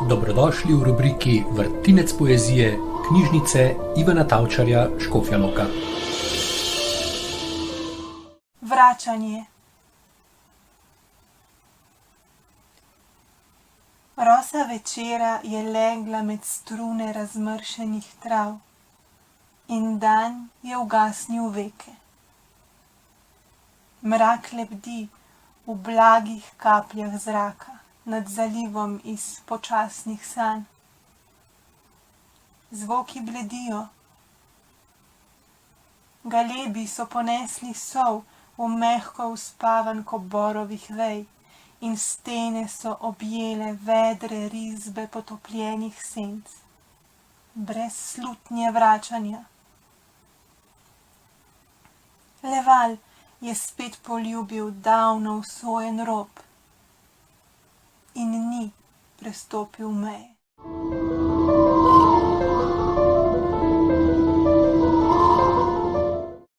Dobrodošli v rubriki Vrtinec poezije knjižnice Ivana Tavčarja Škofja Loka. Vračanje. Rosa večera je legla med strune razmršenih trav in dan je ugasnil veke. Mrak lebdi v blagih kapljah zraka nad zalivom iz počasnih sanj. Zvoki bledijo. Galebi so ponesli sol v mehko uspavanko borovih vej in stene so objele vedre risbe potopljenih senc. Brez slutnje vračanja. Leval je spet poljubil davno usojen rob in ni prestopil meje.